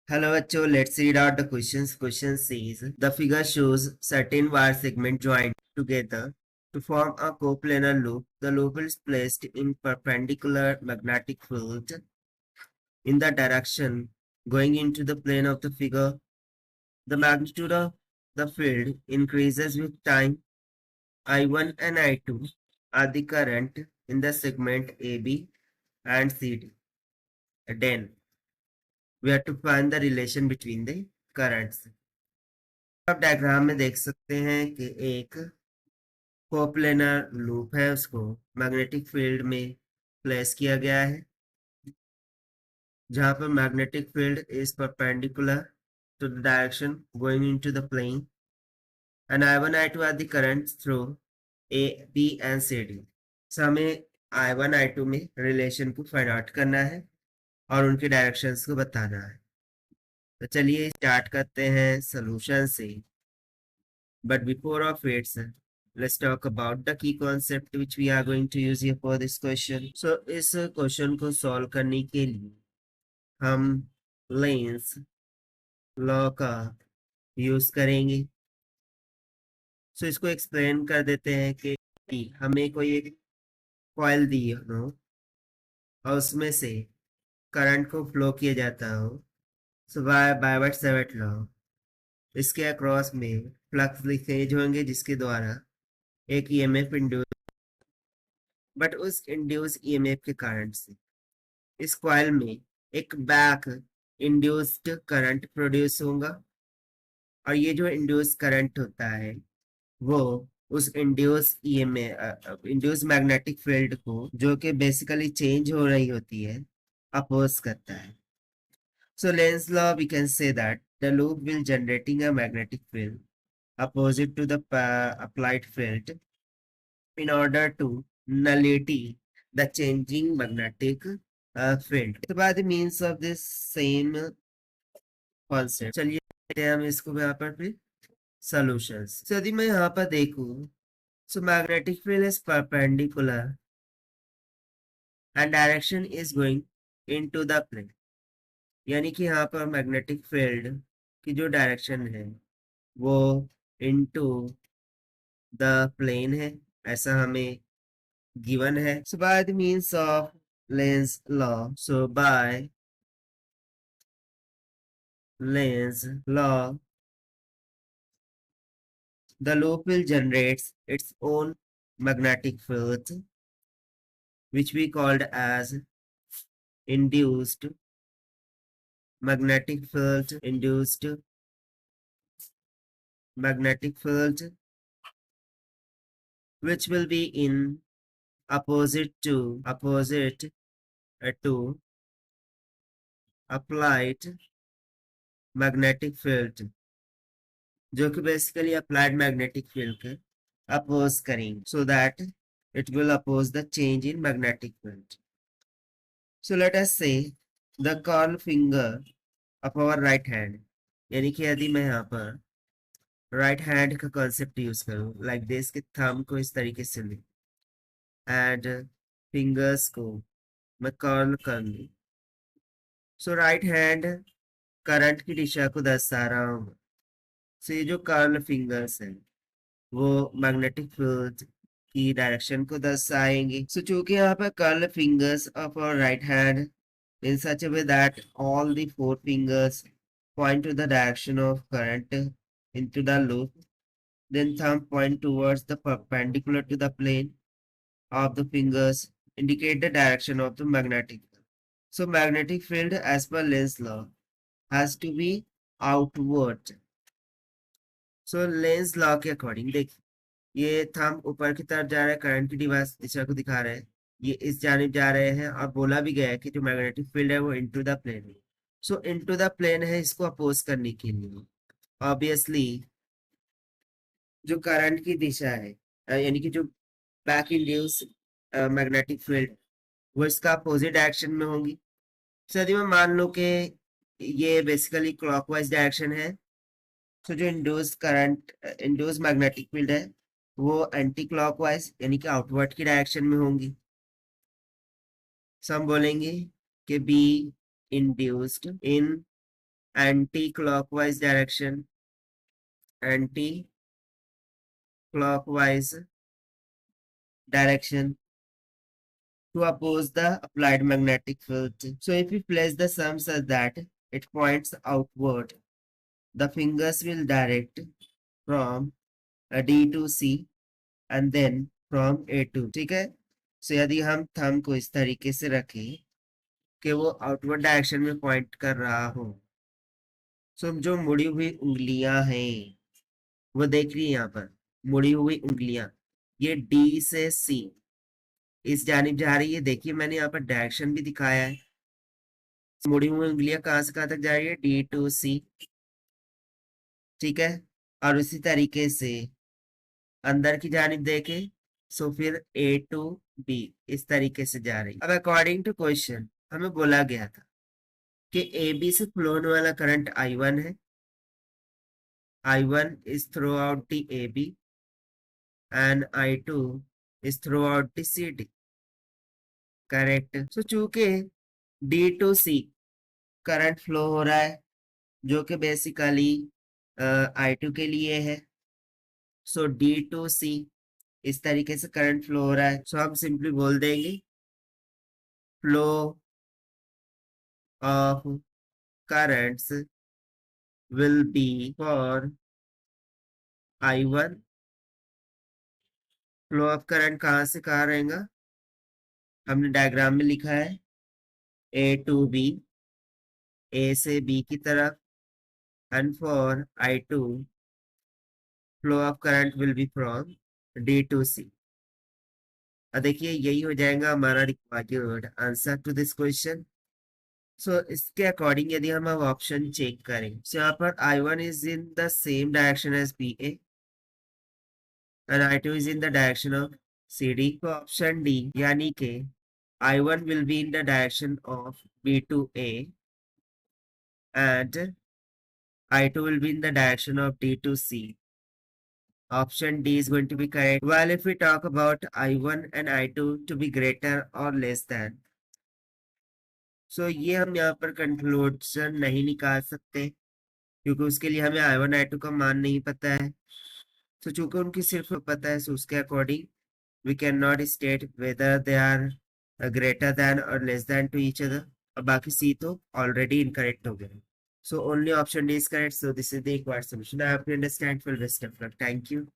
Hello, Acho. Let's read out the questions. Question says the figure shows certain wire segments joined together to form a coplanar loop. The loop is placed in perpendicular magnetic field in the direction going into the plane of the figure. The magnitude of the field increases with time. I1 and I2 are the current in the segment AB and CD. Then we have to find the relation between the currents. आप diagram में देख सकते हैं कि एक coplanar loop है, उसको magnetic field में प्लेस किया गया है, जहां पर magnetic field is perpendicular to the direction going into the plane and I1 I2 are the currents through A B and C D. So हमें I1 I2 में रिलेशन को फाइंड आउट करना है और उनके डायरेक्शंस को बताना है। तो चलिए स्टार्ट करते हैं सोल्यूशन से। But before of it, let's talk about the key concept which we are going to use here for this question. So इस क्वेश्चन को सॉल्व करने के लिए हम लेंस लॉ का यूज करेंगे। सो इसको एक्सप्लेन कर देते हैं कि हमें कोई एक कॉइल दी हो और उसमें से करंट को फ्लो किया जाता हो। सो बाय बायवर्ट-सेवर्ट लॉ इसके अक्रॉस में फ्लक्स लिंकेज होंगे जिसके द्वारा एक ईएमएफ इंड्यूस, बट उस इंड्यूस ईएमएफ के कारण से इस कॉइल में एक बैक इंड्यूस्ड करंट प्रोड्यूस होगा और ये जो इंड्यूस करंट होता है वो उस induce EMF induce magnetic field को, जो कि बेसिकली चेंज हो रही होती है, अपोज करता है। So Lenz law we can say that the loop will generating a magnetic field opposite to the applied field in order to nullity the changing magnetic field. The by the means of this same concept, चलिए देखते हैं हम इसको यहाँ पर फिर solutions. So यदि मैं यहाँ पर देखूं, so magnetic field is perpendicular and direction is going into the plane. यानी कि यहाँ पर मैग्नेटिक फील्ड की जो डायरेक्शन है वो इनटू द प्लेन है, ऐसा हमें given है। So by the means of Len's law, so by Len's law, the loop will generate its own magnetic field, which we called as induced magnetic field, induced magnetic field, which will be in opposite to applied magnetic field, जो कि basically applied magnetic field के oppose करेंगे, so that it will oppose the change in magnetic field. So let us say the curl finger of our right hand, यानी कि यदि मैं यहाँ पर राइट हैंड का कॉन्सेप्ट यूज करूँ, लाइक दिस, के थंब को इस तरीके से लूँ एंड फिंगर्स को मैं कर्ल कर लूँ। सो राइट हैंड करंट की दिशा को दर्शा रहा हूँ। सो ये जो कर्ल फिंगर्स हैं वो मैग्नेटिक फील्ड की डायरेक्शन को दर्शाएंगे। सो चूंकि यहाँ पर curl fingers of our right hand in such a way that all the four fingers point to the direction of current into the loop, then thumb point towards the perpendicular to the plane of the fingers, indicate the direction of the magnetic field. So magnetic field as per Len's law has to be outward. So Len's law के according देखिए, ये thumb ऊपर की तरफ जा रहा है, current की दिशा को दिखा रहे हैं, ये इस जानिब जा रहे हैं और बोला भी गया है कि जो मैग्नेटिक फील्ड है वो इनटू द प्लेन है। सो इनटू द प्लेन है, इसको अपोज करने के लिए ऑब्वियसली जो करंट की दिशा है, यानी कि जो बैक इंड्यूस मैग्नेटिक फील्ड, वो इसका अपोजिट डायरेक्शन में होंगी। सो यदि मैं मान लो कि ये बेसिकली क्लॉकवाइज डायरेक्शन है, तो जो induce current induce magnetic field है वो एंटी क्लॉकवाइज यानी कि आउटवर्ड की डायरेक्शन में होंगी। सो हम बोलेंगे कि be induced in anti-clockwise direction, anti-clockwise direction to oppose the applied magnetic field. So if we place the sum such that it points outward, the fingers will direct from D to C and then from A to, ठीक है. So यदि हम thumb को इस तरीके से रखें कि वो आउटवर्ड डायरेक्शन में पॉइंट कर रहा हो, सो जो मुड़ी हुई उंगलियां हैं वो देख रही है यहाँ पर, मुड़ी हुई उंगलियां, ये डी से सी इस जानिब जा रही है. देखिए मैंने यहाँ पर डायरेक्शन भी दिखाया है. मुड़ी हुई उंगलियां कहाँ से कहाँ तक जा रही है, डी टू सी, ठीक है. और उसी तरीके से अंदर की जानिब देखे सो फिर ए टू बी इस तरीके से जा रही. अब अकॉर्डिंग टू क्वेश्चन हमें बोला गया था कि ए बी से फ्लो होने वाला करंट I1 है. I1 is throughout the AB and I2 is throughout the CD. Correct. So चूंकि D to C current flow हो रहा है जो कि बेसिकली I2 के लिए है. सो D to C इस तरीके से करंट फ्लो हो रहा है. सो हम सिंपली बोल देंगे flow of currents will be for I1. Flow of current कहाँ से कहाँ रहेगा, हमने डायग्राम में लिखा है ए टू बी, ए से बी की तरफ, and for I2 flow of current will be from D to C. अब देखिए यही हो जाएगा हमारा required answer to this question. So इसके अकॉर्डिंग यदि हम अब ऑप्शन चेक करें, सो यहाँ पर I1 is in the same direction as BA and I2 is in the direction of CD. तो ऑप्शन डी यानी कि I1 will be in the direction of B to A and I2 will be in the direction of D to C. Option D is going to be correct. Well, if we talk about I1 and I2 to be greater or less than, so ये हम यहाँ पर conclusion नहीं निकाल सकते क्योंकि उसके लिए हमें I1 I2 का मान नहीं पता है. तो चूंकि उनकी सिर्फ पता है, सो उसके according we cannot state whether they are greater than or less than to each other. और बाकी C तो already incorrect हो गए. So only option D is correct. So this is the required solution. I hope you understand. Full best of luck. Thank you.